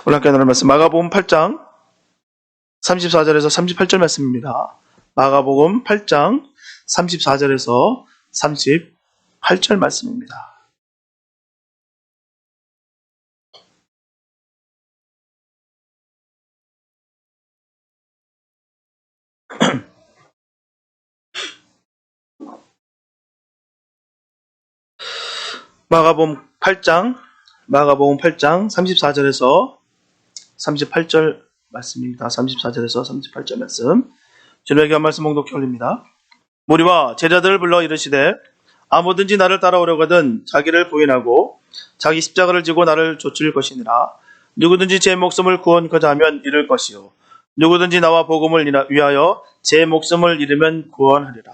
오늘 함께 나눌 말씀 마가복음 8장 34절에서 38절 말씀입니다. 마가복음 8장 34절에서 38절 말씀입니다. 마가복음 8장 34절에서 38절 말씀입니다. 34절에서 38절 말씀. 주님의 귀한 말씀 봉독해 올립니다. 무리와 제자들을 불러 이르시되 아무든지 나를 따라오려거든 자기를 부인하고 자기 십자가를 지고 나를 좇을 것이니라. 누구든지 제 목숨을 구원코자 하면 잃을 것이요 누구든지 나와 복음을 위하여 제 목숨을 잃으면 구원하리라.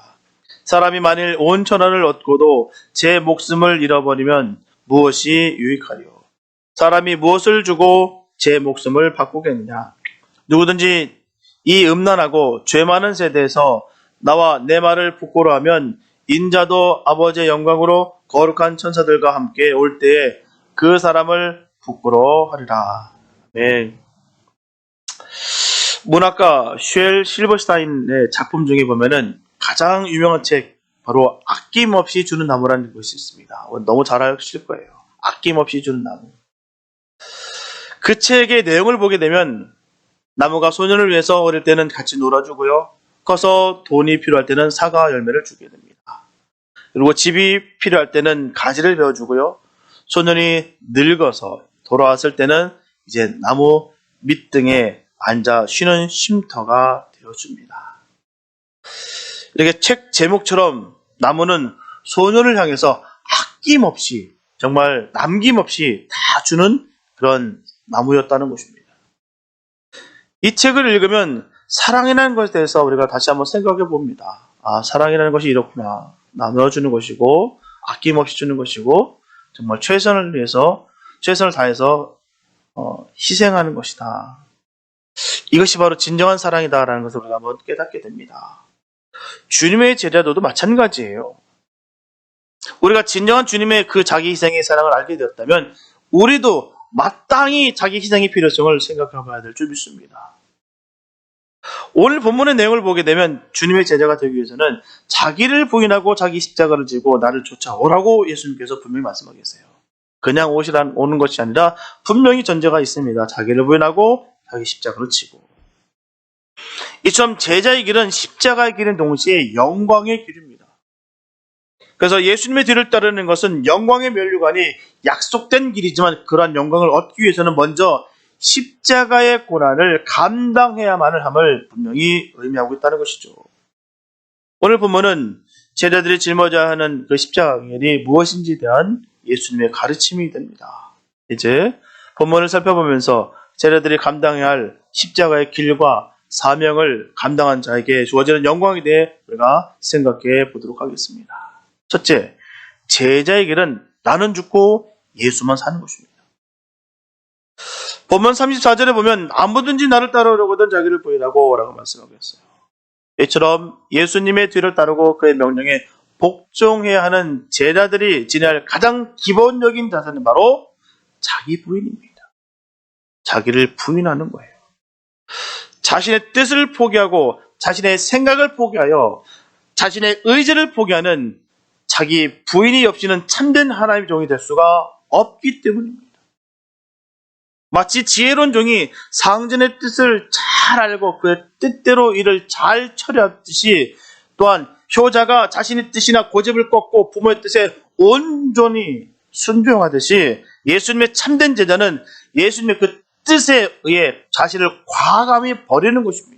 사람이 만일 온 천하를 얻고도 제 목숨을 잃어버리면 무엇이 유익하리요? 사람이 무엇을 주고 제 목숨을 바꾸겠느냐? 누구든지 이 음란하고 죄 많은 세대에서 나와 내 말을 부끄러워하면 인자도 아버지의 영광으로 거룩한 천사들과 함께 올 때에 그 사람을 부끄러워하리라. 네. 문학가 쉘 실버스타인의 작품 중에 보면은 가장 유명한 책, 바로 아낌없이 주는 나무라는 것이 있습니다. 너무 잘 아실 거예요. 아낌없이 주는 나무. 그 책의 내용을 보게 되면 나무가 소년을 위해서 어릴 때는 같이 놀아주고요. 커서 돈이 필요할 때는 사과 열매를 주게 됩니다. 그리고 집이 필요할 때는 가지를 베어주고요. 소년이 늙어서 돌아왔을 때는 이제 나무 밑등에 앉아 쉬는 쉼터가 되어줍니다. 이렇게 책 제목처럼 나무는 소년을 향해서 아낌없이, 정말 남김없이 다 주는 그런 나무였다는 것입니다. 이 책을 읽으면 사랑이라는 것에 대해서 우리가 다시 한번 생각해 봅니다. 아, 사랑이라는 것이 이렇구나. 나누어주는 것이고 아낌없이 주는 것이고 정말 최선을 위해서 최선을 다해서 희생하는 것이다. 이것이 바로 진정한 사랑이다라는 것을 우리가 한번 깨닫게 됩니다. 주님의 제자도도 마찬가지예요. 우리가 진정한 주님의 그 자기 희생의 사랑을 알게 되었다면 우리도 마땅히 자기 희생의 필요성을 생각해 봐야 될 줄 믿습니다. 오늘 본문의 내용을 보게 되면 주님의 제자가 되기 위해서는 자기를 부인하고 자기 십자가를 지고 나를 쫓아오라고 예수님께서 분명히 말씀하고 계세요. 그냥 오는 것이 아니라 분명히 전제가 있습니다. 자기를 부인하고 자기 십자가를 지고. 이처럼 제자의 길은 십자가의 길인 동시에 영광의 길입니다. 그래서 예수님의 뒤를 따르는 것은 영광의 면류관이 약속된 길이지만 그러한 영광을 얻기 위해서는 먼저 십자가의 고난을 감당해야만을 함을 분명히 의미하고 있다는 것이죠. 오늘 본문은 제자들이 짊어져야 하는 그 십자가의 길이 무엇인지에 대한 예수님의 가르침이 됩니다. 이제 본문을 살펴보면서 제자들이 감당해야 할 십자가의 길과 사명을 감당한 자에게 주어지는 영광에 대해 우리가 생각해 보도록 하겠습니다. 첫째, 제자의 길은 나는 죽고 예수만 사는 것입니다. 본문 34절에 보면 아무든지 나를 따르려거든 자기를 부인하고 라고 말씀하고 있어요. 이처럼 예수님의 뒤를 따르고 그의 명령에 복종해야 하는 제자들이 지내야 할 가장 기본적인 자세는 바로 자기 부인입니다. 자기를 부인하는 거예요. 자신의 뜻을 포기하고 자신의 생각을 포기하여 자신의 의지를 포기하는 자기 부인이 없이는 참된 하나님의 종이 될 수가 없기 때문입니다. 마치 지혜로운 종이 상전의 뜻을 잘 알고 그의 뜻대로 일을 잘 처리하듯이 또한 효자가 자신의 뜻이나 고집을 꺾고 부모의 뜻에 온전히 순종하듯이 예수님의 참된 제자는 예수님의 그 뜻에 의해 자신을 과감히 버리는 것입니다.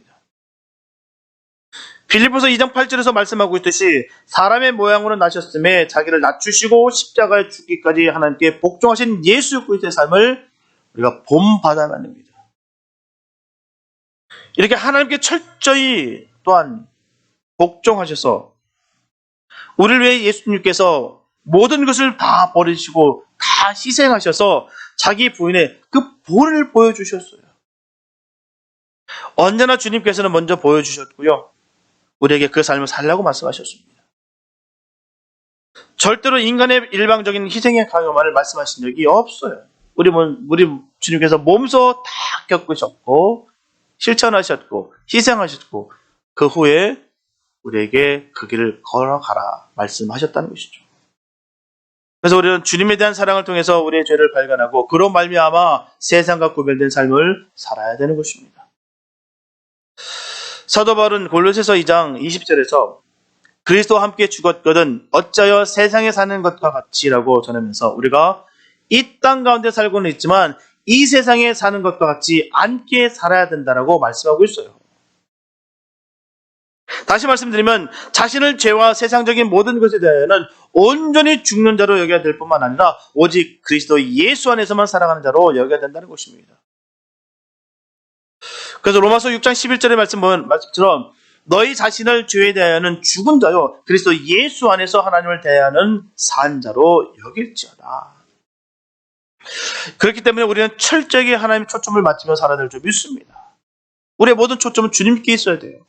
빌립보서 2장 8절에서 말씀하고 있듯이 사람의 모양으로 나셨음에 자기를 낮추시고 십자가에 죽기까지 하나님께 복종하신 예수 그리스도의 삶을 우리가 본받아야 합니다. 이렇게 하나님께 철저히 또한 복종하셔서 우리를 위해 예수님께서 모든 것을 다 버리시고 다 희생하셔서 자기 부인의 그 본을 보여주셨어요. 언제나 주님께서는 먼저 보여주셨고요. 우리에게 그 삶을 살라고 말씀하셨습니다. 절대로 인간의 일방적인 희생의 강요만을 말씀하신 적이 없어요. 우리 주님께서 몸소 다 겪으셨고 실천하셨고 희생하셨고 그 후에 우리에게 그 길을 걸어가라 말씀하셨다는 것이죠. 그래서 우리는 주님에 대한 사랑을 통해서 우리의 죄를 발견하고 그로 말미암아 세상과 구별된 삶을 살아야 되는 것입니다. 사도 바울은 골로새서 2장 20절에서 그리스도와 함께 죽었거든 어찌하여 세상에 사는 것과 같이라고 전하면서 우리가 이 땅 가운데 살고는 있지만 이 세상에 사는 것과 같이 않게 살아야 된다라고 말씀하고 있어요. 다시 말씀드리면 자신을 죄와 세상적인 모든 것에 대하여는 온전히 죽는 자로 여겨야 될 뿐만 아니라 오직 그리스도 예수 안에서만 살아가는 자로 여겨야 된다는 것입니다. 그래서 로마서 6장 11절의 말씀처럼 너희 자신을 죄에 대하여는 죽은 자요 그리스도 예수 안에서 하나님을 대하여는 산 자로 여길지어다. 그렇기 때문에 우리는 철저하게 하나님의 초점을 맞추며 살아야 될 줄 믿습니다. 우리의 모든 초점은 주님께 있어야 돼요.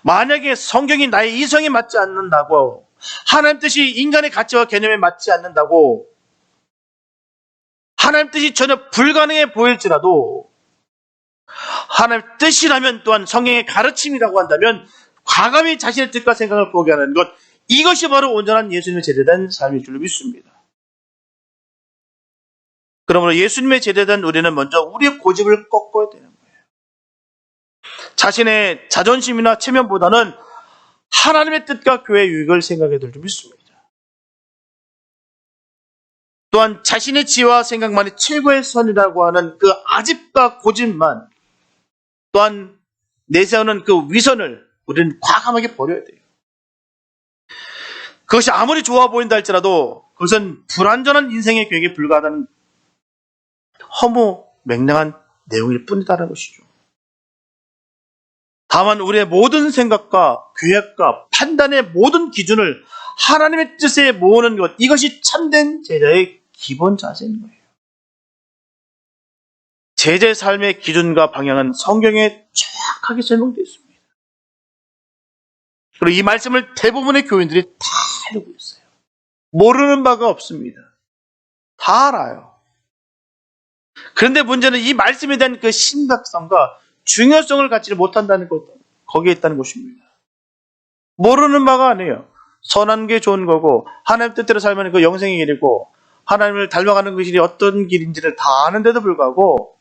만약에 성경이 나의 이성에 맞지 않는다고 하나님 뜻이 인간의 가치와 개념에 맞지 않는다고 하나님 뜻이 전혀 불가능해 보일지라도 하나님 뜻이라면 또한 성경의 가르침이라고 한다면 과감히 자신의 뜻과 생각을 포기하는 것 이것이 바로 온전한 예수님의 제대된 삶일 줄 믿습니다. 그러므로 예수님의 제대된 우리는 먼저 우리의 고집을 꺾어야 되는 거예요. 자신의 자존심이나 체면보다는 하나님의 뜻과 교회의 유익을 생각해야 될 줄 믿습니다. 또한 자신의 지혜와 생각만이 최고의 선이라고 하는 그 아집과 고집만 또한 내세우는 그 위선을 우리는 과감하게 버려야 돼요. 그것이 아무리 좋아 보인다 할지라도 그것은 불완전한 인생의 계획에 불과하다는 허무 맹랑한 내용일 뿐이다라는 것이죠. 다만 우리의 모든 생각과 계획과 판단의 모든 기준을 하나님의 뜻에 모으는 것 이것이 참된 제자의 기본 자세인 거예요. 제자의 삶의 기준과 방향은 성경에 정확하게 설명되어 있습니다. 그리고 이 말씀을 대부분의 교인들이 다 알고 있어요. 모르는 바가 없습니다. 다 알아요. 그런데 문제는 이 말씀에 대한 그 심각성과 중요성을 갖지 못한다는 것, 거기에 있다는 것입니다. 모르는 바가 아니에요. 선한 게 좋은 거고 하나님 뜻대로 살면 그 영생의 길이고 하나님을 닮아가는 것이 어떤 길인지를 다 아는데도 불구하고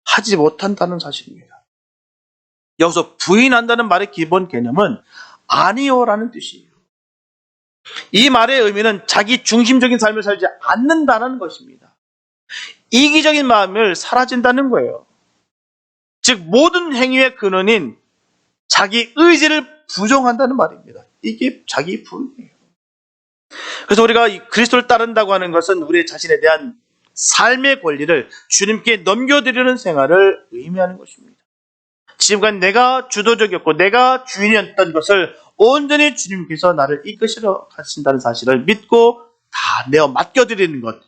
하지 못한다는 사실입니다. 여기서 부인한다는 말의 기본 개념은 아니요라는 뜻이에요. 이 말의 의미는 자기 중심적인 삶을 살지 않는다는 것입니다. 이기적인 마음을 사라진다는 거예요. 즉 모든 행위의 근원인 자기 의지를 부정한다는 말입니다. 이게 자기 부인이에요. 그래서 우리가 그리스도를 따른다고 하는 것은 우리 자신에 대한 삶의 권리를 주님께 넘겨드리는 생활을 의미하는 것입니다. 지금까지 내가 주도적이었고 내가 주인이었던 것을 온전히 주님께서 나를 이끄시러 가신다는 사실을 믿고 다 내어 맡겨드리는 것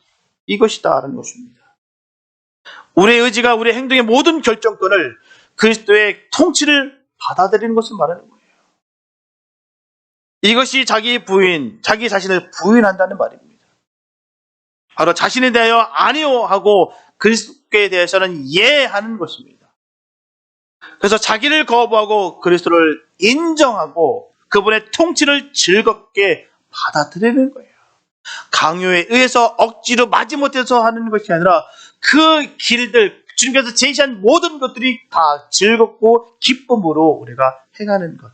이것이다라는 것입니다. 우리의 의지가 우리의 행동의 모든 결정권을 그리스도의 통치를 받아들이는 것을 말하는 거예요. 이것이 자기 부인, 자기 자신을 부인한다는 말입니다. 바로 자신에 대하여 아니요 하고 그리스도에 대해서는 예 하는 것입니다. 그래서 자기를 거부하고 그리스도를 인정하고 그분의 통치를 즐겁게 받아들이는 거예요. 강요에 의해서 억지로 마지못해서 하는 것이 아니라 그 길들, 주님께서 제시한 모든 것들이 다 즐겁고 기쁨으로 우리가 행하는 것.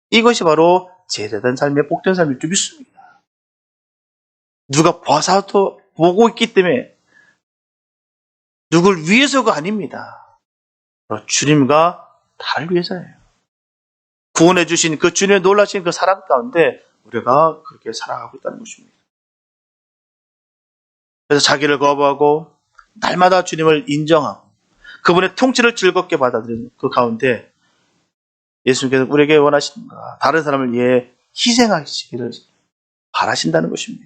이것이 바로 제대된 삶의 복된 삶일 줄 믿습니다. 누가 봐서도 보고 있기 때문에 누굴 위해서가 아닙니다. 바로 주님과 나를 위해서예요. 구원해 주신 그 주님의 놀라신 그 사랑 가운데 우리가 그렇게 살아가고 있다는 것입니다. 그래서 자기를 거부하고 날마다 주님을 인정하고 그분의 통치를 즐겁게 받아들이는 그 가운데 예수님께서 우리에게 원하신가 다른 사람을 위해 희생하시기를 바라신다는 것입니다.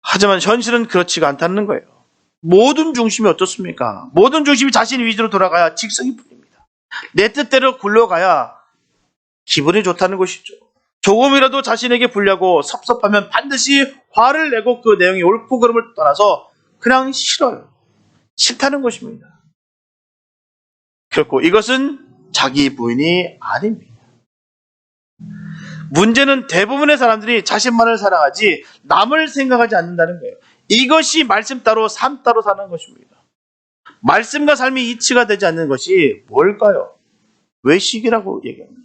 하지만 현실은 그렇지가 않다는 거예요. 모든 중심이 어떻습니까? 모든 중심이 자신 위주로 돌아가야 직성이 풀립니다. 내 뜻대로 굴러가야 기분이 좋다는 것이죠. 조금이라도 자신에게 불리하고 섭섭하면 반드시 화를 내고 그 내용이 옳고 그름을 떠나서 그냥 싫어요. 싫다는 것입니다. 결코 이것은 자기 부인이 아닙니다. 문제는 대부분의 사람들이 자신만을 사랑하지 남을 생각하지 않는다는 거예요. 이것이 말씀 따로 삶 따로 사는 것입니다. 말씀과 삶이 이치가 되지 않는 것이 뭘까요? 외식이라고 얘기합니다.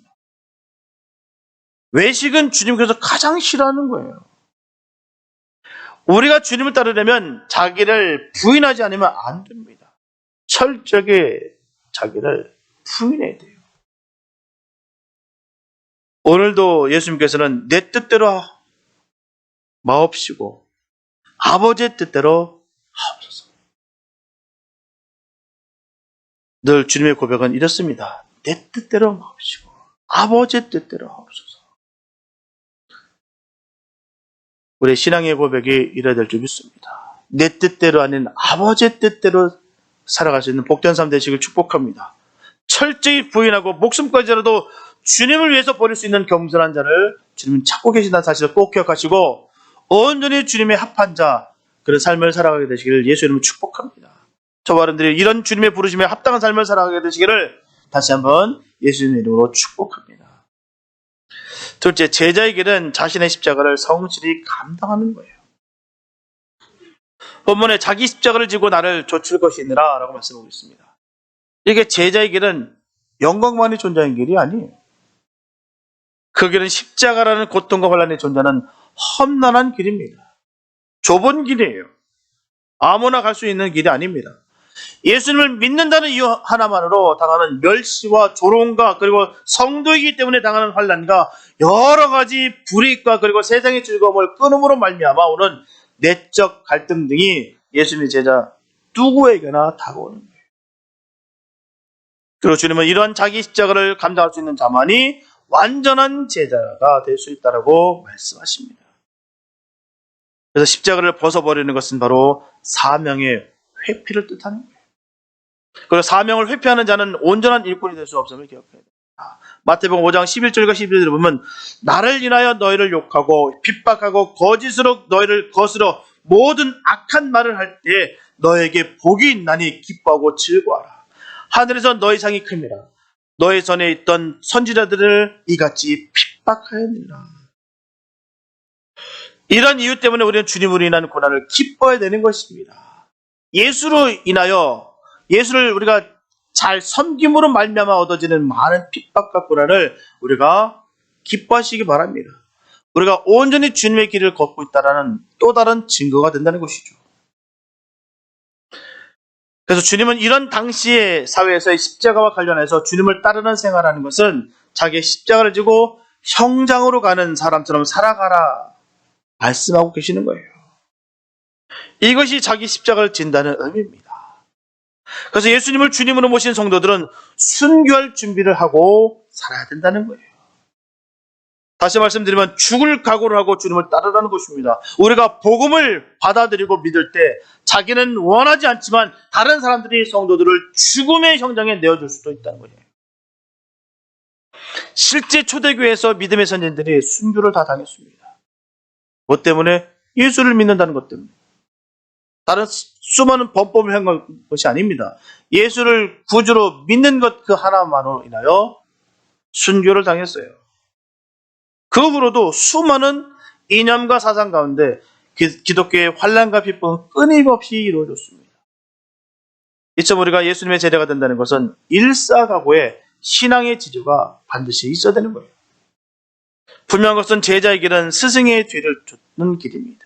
외식은 주님께서 가장 싫어하는 거예요. 우리가 주님을 따르려면 자기를 부인하지 않으면 안 됩니다. 철저하게 자기를 부인해야 돼요. 오늘도 예수님께서는 내 뜻대로 마옵시고 아버지의 뜻대로 하옵소서. 늘 주님의 고백은 이렇습니다. 내 뜻대로 마옵시고 아버지의 뜻대로 하옵소서. 우리 신앙의 고백이 이래야 될 줄 믿습니다. 내 뜻대로 아닌 아버지의 뜻대로 살아갈 수 있는 복된 삶 되시길 축복합니다. 철저히 부인하고 목숨까지라도 주님을 위해서 버릴 수 있는 겸손한 자를 주님은 찾고 계신다는 사실을 꼭 기억하시고 온전히 주님의 합한 자 그런 삶을 살아가게 되시기를 예수 이름으로 축복합니다. 저와 여러분들이 이런 주님의 부르심에 합당한 삶을 살아가게 되시기를 다시 한번 예수님의 이름으로 축복합니다. 둘째, 제자의 길은 자신의 십자가를 성실히 감당하는 거예요. 본문에 자기 십자가를 지고 나를 좇을 것이니라 라고 말씀하고 있습니다. 이게 제자의 길은 영광만이 존재하는 길이 아니에요. 그 길은 십자가라는 고통과 환난이 존재하는 험난한 길입니다. 좁은 길이에요. 아무나 갈 수 있는 길이 아닙니다. 예수님을 믿는다는 이유 하나만으로 당하는 멸시와 조롱과 그리고 성도이기 때문에 당하는 환난과 여러 가지 불이익과 그리고 세상의 즐거움을 끊음으로 말미암아 오는 내적 갈등 등이 예수님의 제자 누구에게나 다가오는 거예요. 그리고 주님은 이러한 자기 십자가를 감당할 수 있는 자만이 완전한 제자가 될 수 있다고 말씀하십니다. 그래서 십자가를 벗어버리는 것은 바로 사명의 회피를 뜻하는 거예요. 그리고 사명을 회피하는 자는 온전한 일꾼이 될 수 없음을 기억해야 됩니다. 마태복음 5장 11절과 12절을 보면 나를 인하여 너희를 욕하고 핍박하고 거짓으로 너희를 거스러 모든 악한 말을 할 때 너에게 복이 있나니 기뻐하고 즐거워하라. 하늘에서 너희 상이 큽니다. 너희 전에 있던 선지자들을 이같이 핍박하였느니라. 이런 이유 때문에 우리는 주님으로 인한 고난을 기뻐해야 되는 것입니다. 예수로 인하여 예수를 우리가 잘 섬김으로 말미암아 얻어지는 많은 핍박과 고난을 우리가 기뻐하시기 바랍니다. 우리가 온전히 주님의 길을 걷고 있다는 또 다른 증거가 된다는 것이죠. 그래서 주님은 이런 당시의 사회에서의 십자가와 관련해서 주님을 따르는 생활하는 것은 자기의 십자가를 지고 형장으로 가는 사람처럼 살아가라 말씀하고 계시는 거예요. 이것이 자기 십자가를 진다는 의미입니다. 그래서 예수님을 주님으로 모신 성도들은 순교할 준비를 하고 살아야 된다는 거예요. 다시 말씀드리면 죽을 각오를 하고 주님을 따르라는 것입니다. 우리가 복음을 받아들이고 믿을 때 자기는 원하지 않지만 다른 사람들이 성도들을 죽음의 형장에 내어줄 수도 있다는 거예요. 실제 초대교회에서 믿음의 선진들이 순교를 다 당했습니다. 뭐 때문에? 예수를 믿는다는 것 때문에. 다른 수많은 범법을 한 것이 아닙니다. 예수를 구주로 믿는 것 그 하나만으로 인하여 순교를 당했어요. 그 후로도 수많은 이념과 사상 가운데 기독교의 환난과 핍박은 끊임없이 이루어졌습니다. 이처럼 우리가 예수님의 제자가 된다는 것은 일사각오의 신앙의 지조가 반드시 있어야 되는 거예요. 분명한 것은 제자의 길은 스승의 뒤를 쫓는 길입니다.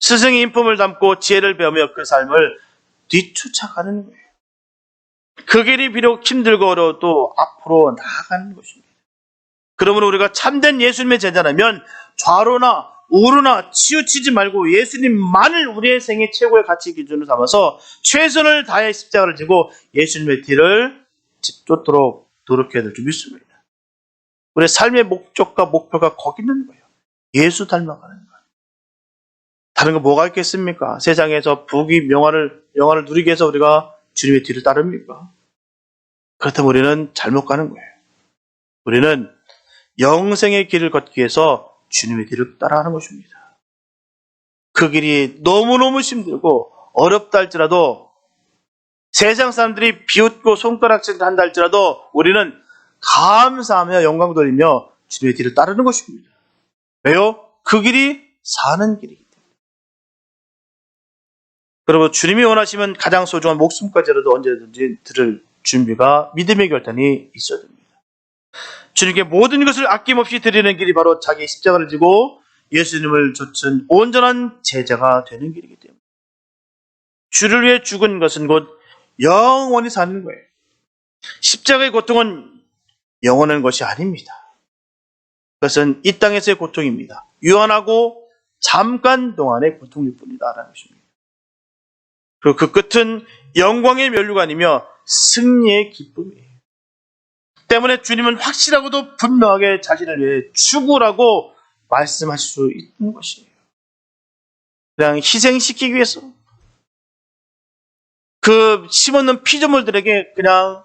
스승의 인품을 담고 지혜를 배우며 그 삶을 뒤쫓아가는 거예요. 그 길이 비록 힘들고 어려워도 앞으로 나아가는 것입니다. 그러므로 우리가 참된 예수님의 제자라면 좌로나 우로나 치우치지 말고 예수님만을 우리의 생애 최고의 가치 기준으로 삼아서 최선을 다해 십자가를 지고 예수님의 뒤를 쫓도록 노력해야 될 줄 믿습니다. 우리의 삶의 목적과 목표가 거기 있는 거예요. 예수 닮아가는 거예요. 다른 거 뭐가 있겠습니까? 세상에서 부귀 명화를 누리기 위해서 우리가 주님의 뒤를 따릅니까? 그렇다면 우리는 잘못 가는 거예요. 우리는 영생의 길을 걷기 위해서 주님의 길을 따라가는 것입니다. 그 길이 너무너무 힘들고 어렵다 할지라도 세상 사람들이 비웃고 손가락질 한다 할지라도 우리는 감사하며 영광 돌리며 주님의 길을 따르는 것입니다. 왜요? 그 길이 사는 길이기 때문에. 그리고 주님이 원하시면 가장 소중한 목숨까지라도 언제든지 들을 준비가 믿음의 결단이 있어야 됩니다. 주님께 모든 것을 아낌없이 드리는 길이 바로 자기 십자가를 지고 예수님을 좇은 온전한 제자가 되는 길이기 때문에 주를 위해 죽은 것은 곧 영원히 사는 거예요. 십자가의 고통은 영원한 것이 아닙니다. 그것은 이 땅에서의 고통입니다. 유한하고 잠깐 동안의 고통일 뿐이다라는 것입니다. 그리고 그 끝은 영광의 면류관이며 승리의 기쁨이에요. 때문에 주님은 확실하고도 분명하게 자신을 위해 죽으라고 말씀하실 수 있는 것이에요. 그냥 희생시키기 위해서 그 심없는 피조물들에게 그냥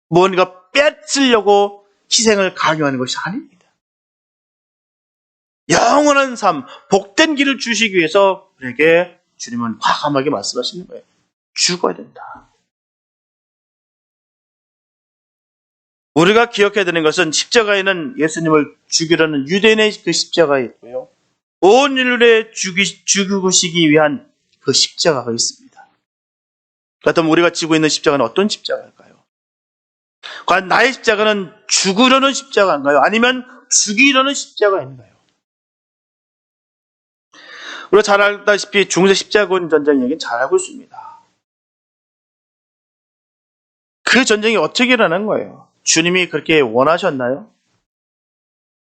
뭔가 뺏으려고 희생을 강요하는 것이 아닙니다. 영원한 삶, 복된 길을 주시기 위해서 우리에게 주님은 과감하게 말씀하시는 거예요. 죽어야 된다. 우리가 기억해야 되는 것은 십자가에는 예수님을 죽이려는 유대인의 그 십자가가 있고요. 온 인류를 죽이시기 위한 그 십자가가 있습니다. 그렇다면 우리가 지고 있는 십자가는 어떤 십자가일까요? 과연 나의 십자가는 죽으려는 십자가인가요? 아니면 죽이려는 십자가인가요? 우리가 잘 알다시피 중세 십자군 전쟁 얘기는 잘 알고 있습니다. 그 전쟁이 어떻게 일어난 거예요? 주님이 그렇게 원하셨나요?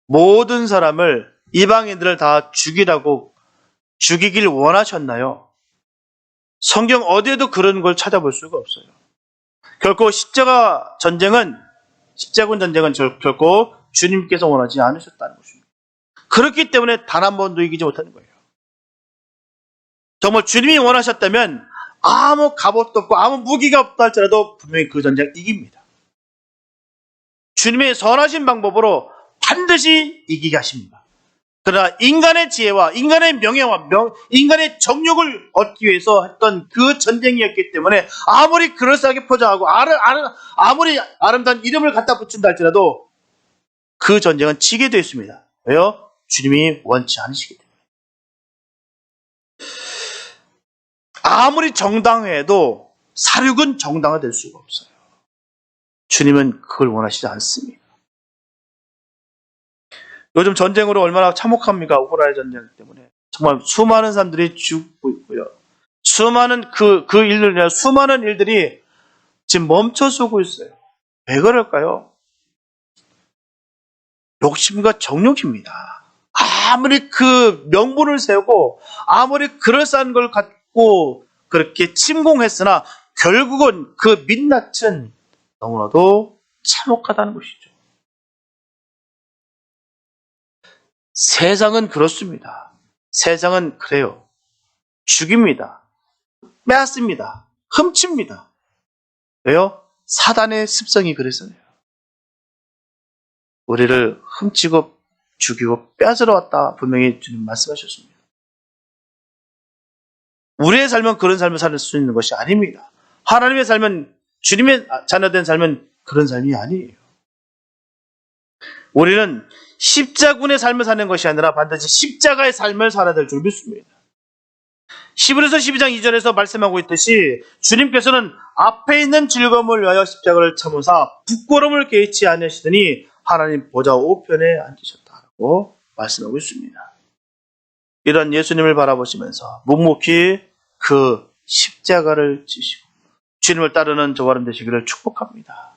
모든 사람을 이방인들을 다 죽이길 원하셨나요? 성경 어디에도 그런 걸 찾아볼 수가 없어요. 결코 십자군 전쟁은 결코 주님께서 원하지 않으셨다는 것입니다. 그렇기 때문에 단 한 번도 이기지 못하는 거예요. 정말 주님이 원하셨다면 아무 갑옷도 없고 아무 무기가 없다 할지라도 분명히 그 전쟁 이깁니다. 주님의 선하신 방법으로 반드시 이기게 하십니다. 그러나 인간의 지혜와 인간의 명예와 인간의 정욕을 얻기 위해서 했던 그 전쟁이었기 때문에 아무리 그럴싸하게 포장하고 아무리 아름다운 이름을 갖다 붙인다 할지라도 그 전쟁은 지게 되어 있습니다. 왜요? 주님이 원치 않으시기 때문에. 아무리 정당해도 사륙은 정당화될 수가 없어요. 주님은 그걸 원하시지 않습니다. 요즘 전쟁으로 얼마나 참혹합니까? 우크라이나 전쟁 때문에. 정말 수많은 사람들이 죽고 있고요. 수많은 일들이 지금 멈춰서고 있어요. 왜 그럴까요? 욕심과 정욕입니다. 아무리 그 명분을 세우고 아무리 그럴싸한 걸 갖고 그렇게 침공했으나 결국은 그 민낯은 너무나도 참혹하다는 것이죠. 세상은 그렇습니다. 세상은 그래요. 죽입니다. 빼앗습니다. 훔칩니다. 왜요? 사단의 습성이 그래서요. 우리를 훔치고 죽이고 빼앗으러 왔다 분명히 주님 말씀하셨습니다. 우리의 삶은 그런 삶을 살 수 있는 것이 아닙니다. 하나님의 삶은 주님의 자녀된 삶은 그런 삶이 아니에요. 우리는 십자군의 삶을 사는 것이 아니라 반드시 십자가의 삶을 살아야 될 줄 믿습니다. 히브리서 12장 2절에서 말씀하고 있듯이 주님께서는 앞에 있는 즐거움을 위하여 십자가를 참으사 부끄러움을 개의치 아니하시더니 하나님 보좌 우편에 앉으셨다고 말씀하고 있습니다. 이런 예수님을 바라보시면서 묵묵히 그 십자가를 지시고 주님을 따르는 저와 여러분 되시기를 축복합니다.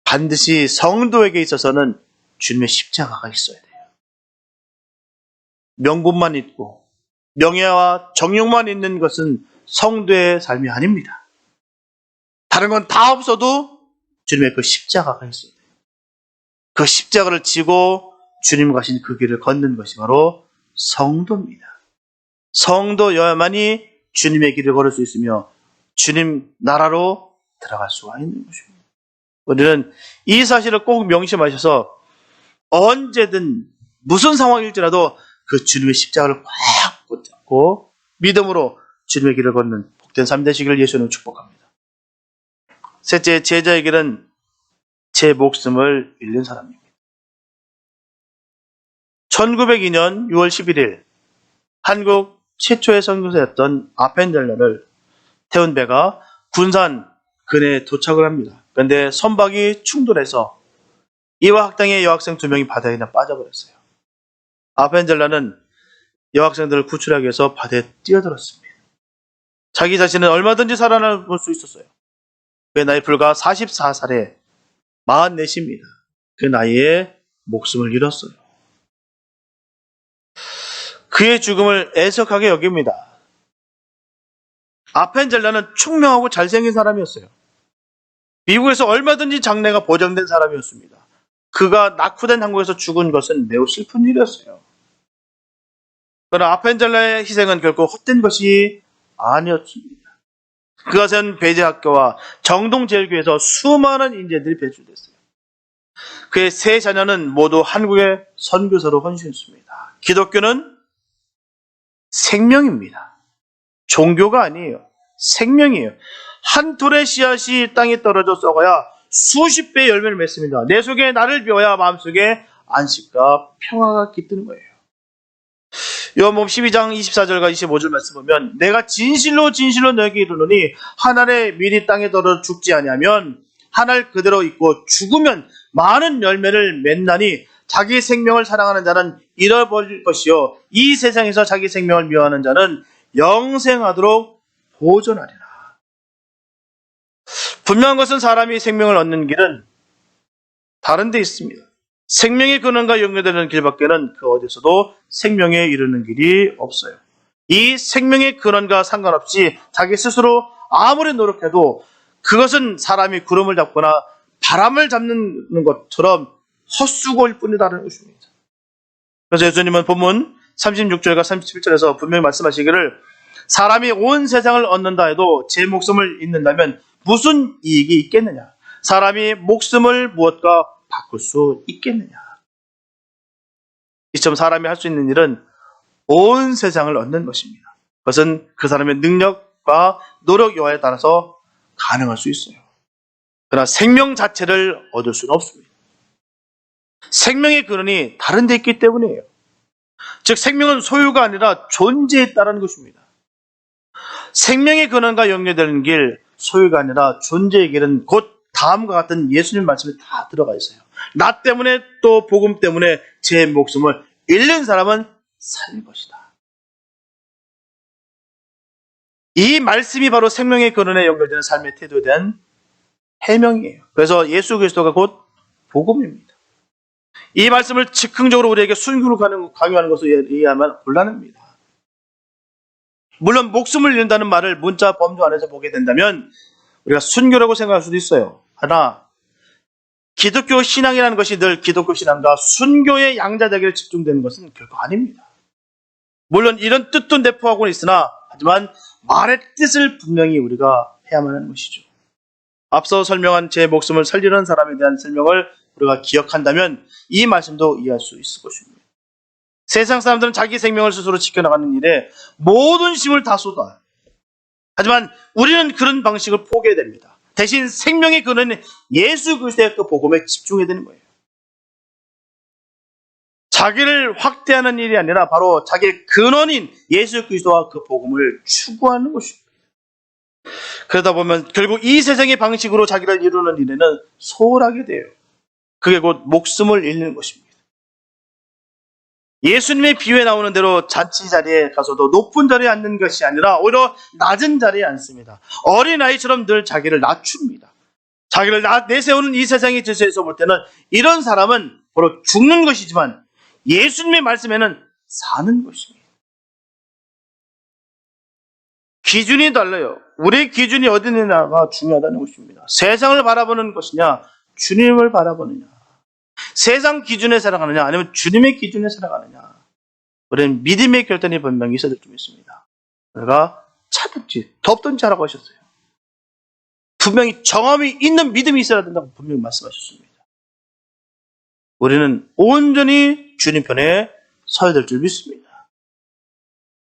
반드시 성도에게 있어서는 주님의 십자가가 있어야 돼요. 명분만 있고 명예와 정욕만 있는 것은 성도의 삶이 아닙니다. 다른 건 다 없어도 주님의 그 십자가가 있어야 돼요. 그 십자가를 지고 주님 가신 그 길을 걷는 것이 바로 성도입니다. 성도여야만이 주님의 길을 걸을 수 있으며 주님 나라로 들어갈 수가 있는 것입니다. 우리는 이 사실을 꼭 명심하셔서 언제든 무슨 상황일지라도 그 주님의 십자가를 꽉 붙잡고 믿음으로 주님의 길을 걷는 복된 삶 되시기를 예수님 축복합니다. 셋째, 제자의 길은 제 목숨을 잃는 사람입니다. 1902년 6월 11일 한국 최초의 선교사였던 아펜젤러를 태운 배가 군산 근해에 도착을 합니다. 그런데 선박이 충돌해서 이화 학당의 여학생 2명이 바다에 그냥 빠져버렸어요. 아펜젤러는 여학생들을 구출하기 위해서 바다에 뛰어들었습니다. 자기 자신은 얼마든지 살아남을 수 있었어요. 그의 나이 불과 44살에 44입니다. 그 나이에 목숨을 잃었어요. 그의 죽음을 애석하게 여깁니다. 아펜젤러는 총명하고 잘생긴 사람이었어요. 미국에서 얼마든지 장래가 보장된 사람이었습니다. 그가 낙후된 항구에서 죽은 것은 매우 슬픈 일이었어요. 그러나 아펜젤러의 희생은 결코 헛된 것이 아니었습니다. 그가 세운 배제학교와 정동제일교에서 수많은 인재들이 배출됐어요. 그의 세 자녀는 모두 한국의 선교사로 헌신했습니다. 기독교는 생명입니다. 종교가 아니에요. 생명이에요. 한 톨의 씨앗이 땅에 떨어져 썩어야 수십 배의 열매를 맺습니다. 내 속에 나를 비워야 마음속에 안식과 평화가 깃드는 거예요. 요한복음 12장 24절과 25절 말씀 보면 내가 진실로 너에게 이르노니 한 알의 밀이 땅에 떨어져 죽지 아니하면 한 알 그대로 있고 죽으면 많은 열매를 맺나니 자기 생명을 사랑하는 자는 잃어버릴 것이요 이 세상에서 자기 생명을 미워하는 자는 영생하도록 보존하리라. 분명한 것은 사람이 생명을 얻는 길은 다른 데 있습니다. 생명의 근원과 연결되는 길밖에는 그 어디서도 생명에 이르는 길이 없어요. 이 생명의 근원과 상관없이 자기 스스로 아무리 노력해도 그것은 사람이 구름을 잡거나 바람을 잡는 것처럼 헛수고일 뿐이다라는 것입니다. 그래서 예수님은 본문 36절과 37절에서 분명히 말씀하시기를 사람이 온 세상을 얻는다 해도 제 목숨을 잃는다면 무슨 이익이 있겠느냐? 사람이 목숨을 무엇과 바꿀 수 있겠느냐? 이처럼 사람이 할 수 있는 일은 온 세상을 얻는 것입니다. 그것은 그 사람의 능력과 노력 여하에 따라서 가능할 수 있어요. 그러나 생명 자체를 얻을 수는 없습니다. 생명의 근원이 다른 데 있기 때문이에요. 즉 생명은 소유가 아니라 존재에 있다는 것입니다. 생명의 근원과 연결되는 길, 소유가 아니라 존재의 길은 곧 다음과 같은 예수님 말씀이 다 들어가 있어요. 나 때문에 또 복음 때문에 제 목숨을 잃는 사람은 살 것이다. 이 말씀이 바로 생명의 근원에 연결되는 삶의 태도에 대한 해명이에요. 그래서 예수 그리스도가 곧 복음입니다. 이 말씀을 즉흥적으로 우리에게 순교로 강요하는 것을 이해하면 곤란합니다. 물론 목숨을 잃는다는 말을 문자 범주 안에서 보게 된다면 우리가 순교라고 생각할 수도 있어요. 하나, 기독교 신앙이라는 것이 늘 기독교 신앙과 순교의 양자되기를 집중되는 것은 결코 아닙니다. 물론 이런 뜻도 내포하고는 있으나 하지만 말의 뜻을 분명히 우리가 해야만 하는 것이죠. 앞서 설명한 제 목숨을 살리는 사람에 대한 설명을 우리가 기억한다면 이 말씀도 이해할 수 있을 것입니다. 세상 사람들은 자기 생명을 스스로 지켜나가는 일에 모든 힘을 다 쏟아요. 하지만 우리는 그런 방식을 포기해야 됩니다. 대신 생명의 근원인 예수 그리스도의 그 복음에 집중해야 되는 거예요. 자기를 확대하는 일이 아니라 바로 자기의 근원인 예수 그리스도와 그 복음을 추구하는 것입니다. 그러다 보면 결국 이 세상의 방식으로 자기를 이루는 일에는 소홀하게 돼요. 그게 곧 목숨을 잃는 것입니다. 예수님의 비유에 나오는 대로 잔치 자리에 가서도 높은 자리에 앉는 것이 아니라 오히려 낮은 자리에 앉습니다. 어린아이처럼 늘 자기를 낮춥니다. 자기를 내세우는 이 세상의 질서에서 볼 때는 이런 사람은 바로 죽는 것이지만 예수님의 말씀에는 사는 것입니다. 기준이 달라요. 우리의 기준이 어디 있느냐가 중요하다는 것입니다. 세상을 바라보는 것이냐, 주님을 바라보느냐. 세상 기준에 살아가느냐 아니면 주님의 기준에 살아가느냐. 우리는 믿음의 결단이 분명히 있어야 될 좀 있습니다. 우리가 차든지 덥든지 하라고 하셨어요. 분명히 경험이 있는 믿음이 있어야 된다고 분명히 말씀하셨습니다. 우리는 온전히 주님 편에 서야 될 줄 믿습니다.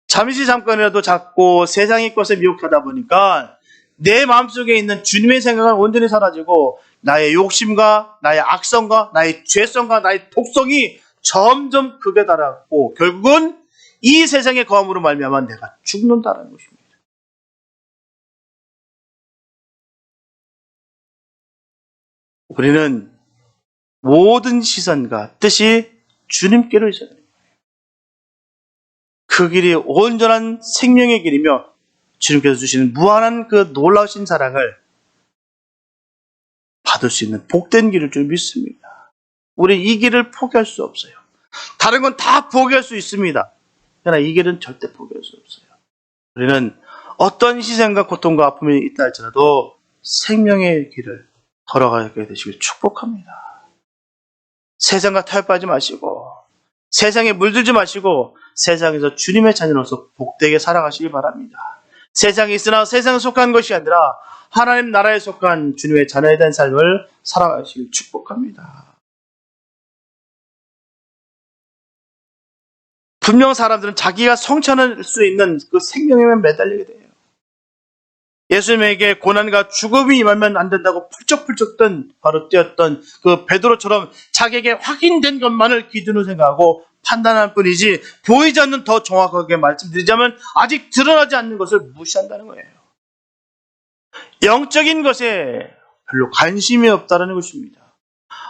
잠시 잠깐이라도 자꾸 세상의 것에 미혹하다 보니까 내 마음속에 있는 주님의 생각은 온전히 사라지고 나의 욕심과 나의 악성과 나의 죄성과 나의 독성이 점점 극에 달하고 결국은 이 세상의 거함으로 말미암아 내가 죽는다는 것입니다. 우리는 모든 시선과 뜻이 주님께로 있어야 됩니다. 그 길이 온전한 생명의 길이며 주님께서 주시는 무한한 그 놀라우신 사랑을 받을 수 있는 복된 길일 줄 믿습니다. 우리 이 길을 포기할 수 없어요. 다른 건 다 포기할 수 있습니다. 그러나 이 길은 절대 포기할 수 없어요. 우리는 어떤 희생과 고통과 아픔이 있다 할지라도 생명의 길을 걸어가게 되시길 축복합니다. 세상과 타협하지 마시고 세상에 물들지 마시고 세상에서 주님의 자녀로서 복되게 살아가시기 바랍니다. 세상에 있으나 세상에 속한 것이 아니라 하나님 나라에 속한 주님의 자녀에 대한 삶을 살아가시길 축복합니다. 분명 사람들은 자기가 성취할 수 있는 그 생명에 매달리게 돼요. 예수님에게 고난과 죽음이 임하면 안 된다고 펄쩍펄쩍 뛰었던 그 베드로처럼 자기에게 확인된 것만을 기준으로 생각하고 판단할 뿐이지 보이지 않는 더 정확하게 말씀드리자면 아직 드러나지 않는 것을 무시한다는 거예요. 영적인 것에 별로 관심이 없다는 것입니다.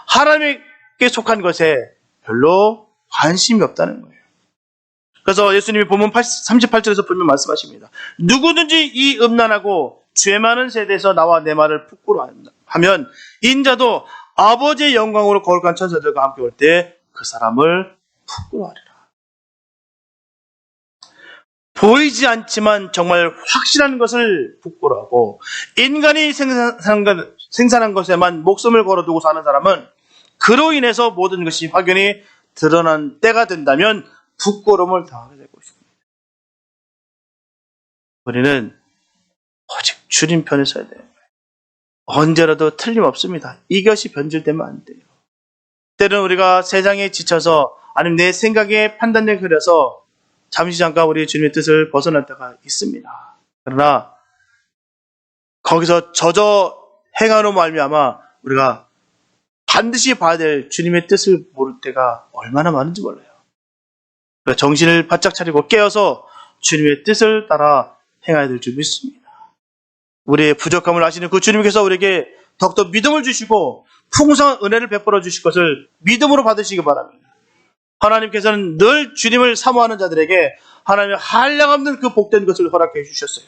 하나님께 속한 것에 별로 관심이 없다는 거예요. 그래서 예수님이 본문 38절에서 분명 말씀하십니다. 누구든지 이 음란하고 죄 많은 세대에서 나와 내 말을 부끄러워하면 인자도 아버지의 영광으로 거룩한 천사들과 함께 올 때 그 사람을 부끄러워하리라. 보이지 않지만 정말 확실한 것을 부끄러워하고 인간이 생산한 것에만 목숨을 걸어두고 사는 사람은 그로 인해서 모든 것이 확연히 드러난 때가 된다면 부끄러움을 당하게 될 것입니다. 우리는 오직 주님 편에 서야 돼요. 언제라도 틀림없습니다. 이것이 변질되면 안 돼요. 때로는 우리가 세상에 지쳐서 아니면 내 생각에 판단에 흐려서 잠시 잠깐 우리 주님의 뜻을 벗어날 때가 있습니다. 그러나 거기서 젖어 행하로 말미암아 우리가 반드시 봐야 될 주님의 뜻을 모를 때가 얼마나 많은지 몰라요. 정신을 바짝 차리고 깨어서 주님의 뜻을 따라 행해야 될 줄 믿습니다. 우리의 부족함을 아시는 그 주님께서 우리에게 더욱더 믿음을 주시고 풍성한 은혜를 베풀어 주실 것을 믿음으로 받으시기 바랍니다. 하나님께서는 늘 주님을 사모하는 자들에게 하나님의 한량없는 그 복된 것을 허락해 주셨어요.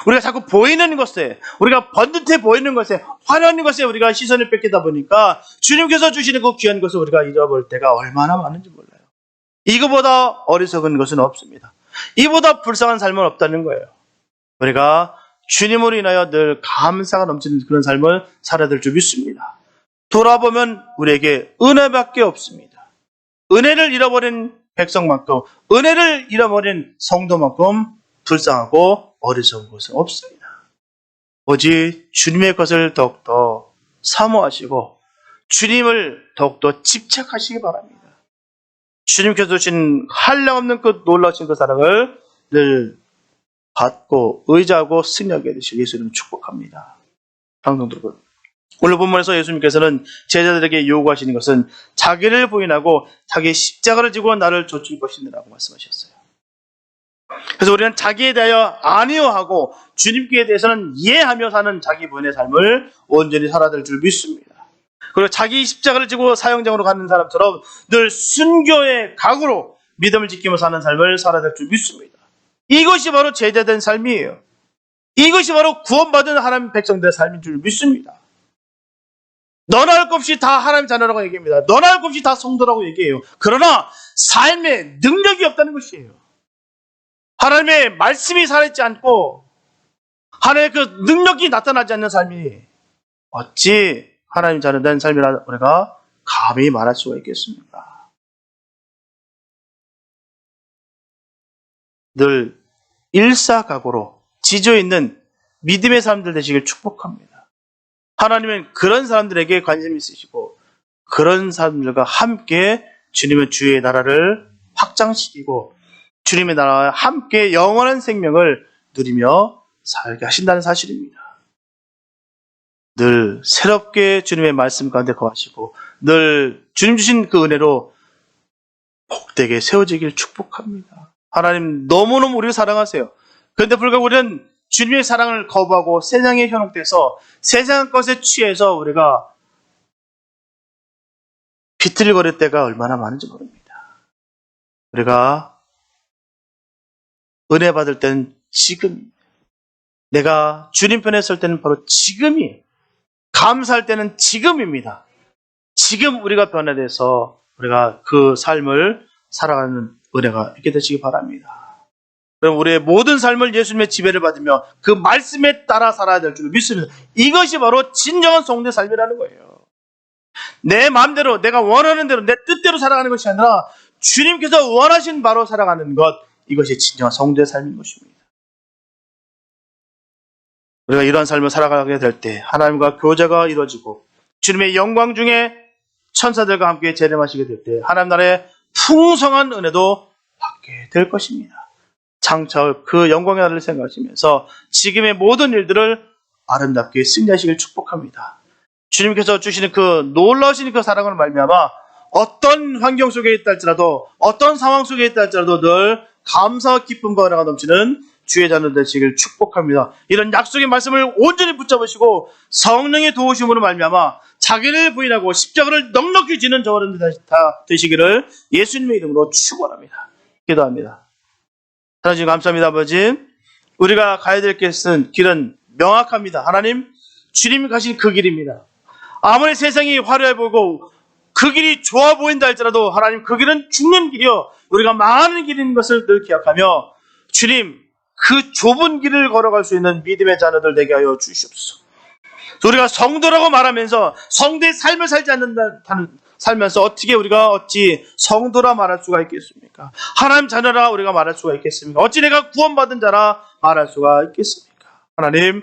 우리가 자꾸 보이는 것에, 우리가 번듯해 보이는 것에, 화려한 것에 우리가 시선을 뺏기다 보니까 주님께서 주시는 그 귀한 것을 우리가 잃어버릴 때가 얼마나 많은지 몰라요. 이거보다 어리석은 것은 없습니다. 이보다 불쌍한 삶은 없다는 거예요. 우리가 주님으로 인하여 늘 감사가 넘치는 그런 삶을 살아야 될 줄 믿습니다. 돌아보면 우리에게 은혜밖에 없습니다. 은혜를 잃어버린 백성만큼, 은혜를 잃어버린 성도만큼 불쌍하고 어리석은 것은 없습니다. 오직 주님의 것을 더욱더 사모하시고 주님을 더욱더 집착하시기 바랍니다. 주님께서 주신 한량없는 그 놀라우신 그 사랑을 늘 받고 의지하고 승리하게 되실 예수님을 축복합니다. 방송들 여러분, 오늘 본문에서 예수님께서는 제자들에게 요구하시는 것은 자기를 부인하고 자기의 십자가를 지고 나를 좇을 것이라고 말씀하셨어요. 그래서 우리는 자기에 대하여 아니요하고 주님께 대해서는 이해하며 사는 자기 부인의 삶을 온전히 살아야 될 줄 믿습니다. 그리고 자기 십자가를 지고 사형장으로 가는 사람처럼 늘 순교의 각오로 믿음을 지키며 사는 삶을 살아야 될 줄 믿습니다. 이것이 바로 제자된 삶이에요. 이것이 바로 구원받은 하나님 백성들의 삶인 줄 믿습니다. 너나 할 것 없이 다 하나님 자녀라고 얘기합니다. 너나 할 것 없이 다 성도라고 얘기해요. 그러나 삶에 능력이 없다는 것이에요. 하나님의 말씀이 살아있지 않고 하나님의 그 능력이 나타나지 않는 삶이 어찌 하나님 자녀된 삶이라 우리가 감히 말할 수가 있겠습니까? 늘 일사각오로 지조 있는 믿음의 사람들 되시길 축복합니다. 하나님은 그런 사람들에게 관심 있으시고 그런 사람들과 함께 주님의 주의 나라를 확장시키고 주님의 나라와 함께 영원한 생명을 누리며 살게 하신다는 사실입니다. 늘 새롭게 주님의 말씀 가운데 거하시고 늘 주님 주신 그 은혜로 복되게 세워지길 축복합니다. 하나님 너무너무 우리를 사랑하세요. 그런데 불구하고 우리는 주님의 사랑을 거부하고 세상에 현혹돼서 세상 것에 취해서 우리가 비틀거릴 때가 얼마나 많은지 모릅니다. 우리가 은혜 받을 때는 지금, 내가 주님 편에 설 때는 바로 지금이, 감사할 때는 지금입니다. 지금 우리가 변화돼서 우리가 그 삶을 살아가는 은혜가 있게 되시기 바랍니다. 그럼 우리의 모든 삶을 예수님의 지배를 받으며 그 말씀에 따라 살아야 될 줄 믿습니다. 이것이 바로 진정한 성도의 삶이라는 거예요. 내 마음대로, 내가 원하는 대로, 내 뜻대로 살아가는 것이 아니라 주님께서 원하신 바로 살아가는 것, 이것이 진정한 성도의 삶인 것입니다. 우리가 이러한 삶을 살아가게 될 때 하나님과 교제가 이루어지고 주님의 영광 중에 천사들과 함께 재림하시게 될 때 하나님 나라의 풍성한 은혜도 받게 될 것입니다. 장차 그 영광의 나라를 생각하시면서 지금의 모든 일들을 아름답게 승리하시길 축복합니다. 주님께서 주시는 그 놀라우신 그 사랑을 말미암아 어떤 환경 속에 있다 할지라도 어떤 상황 속에 있다 할지라도 늘 감사와 기쁨과 은혜가 넘치는 주의 자녀 되시길 축복합니다. 이런 약속의 말씀을 온전히 붙잡으시고 성령의 도우심으로 말미암아 자기를 부인하고 십자가를 넉넉히 지는 저와 여러분들 다 되시기를 예수님의 이름으로 축원합니다. 기도합니다. 하나님 감사합니다. 아버지, 우리가 가야 될 길은 명확합니다. 하나님, 주님이 가신 그 길입니다. 아무리 세상이 화려해 보이고 그 길이 좋아 보인다 할지라도 하나님, 그 길은 죽는 길이요 우리가 망하는 길인 것을 늘 기억하며 주님, 그 좁은 길을 걸어갈 수 있는 믿음의 자녀들 되게 하여 주시옵소서. 우리가 성도라고 말하면서 성도의 삶을 살지 살면서 어떻게 우리가 어찌 성도라 말할 수가 있겠습니까? 하나님 자녀라 우리가 말할 수가 있겠습니까? 어찌 내가 구원받은 자라 말할 수가 있겠습니까? 하나님,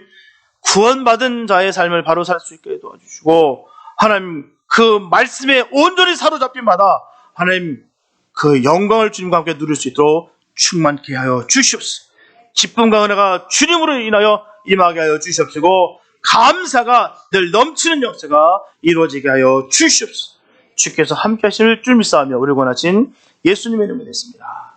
구원받은 자의 삶을 바로 살 수 있게 도와주시고 하나님, 그 말씀에 온전히 사로잡힌 바다 하나님, 그 영광을 주님과 함께 누릴 수 있도록 충만케 하여 주시옵소서. 기쁨과 은혜가 주님으로 인하여 임하게 하여 주시옵시고 감사가 늘 넘치는 역사가 이루어지게 하여 주시옵소서. 주께서 함께 하실 줄 믿사오며 우리 권하신 예수님의 이름으로 했습니다.